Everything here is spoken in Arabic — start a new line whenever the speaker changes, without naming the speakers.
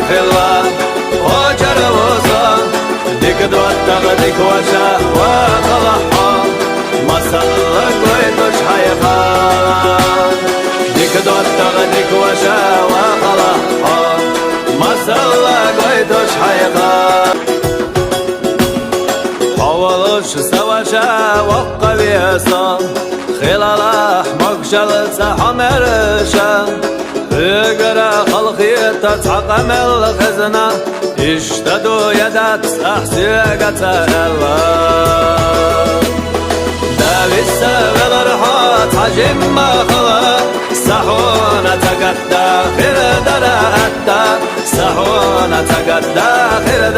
خلا وجر وصا ديك دوتك ديك وشا وقلحا مسلك ويدوش حيخان ديك دوتك ديك وشا وقلحا مسلك ويدوش حيخان حولوش سواشا وقبيسا خلال أحمق جلسة حمرشا اقرا خلقية تتحقم الخزنة اشتدوا يدات احسيقة الله داوي السبب رحات حجم خلا سحونة قد داخل درأتا سحونة قد داخل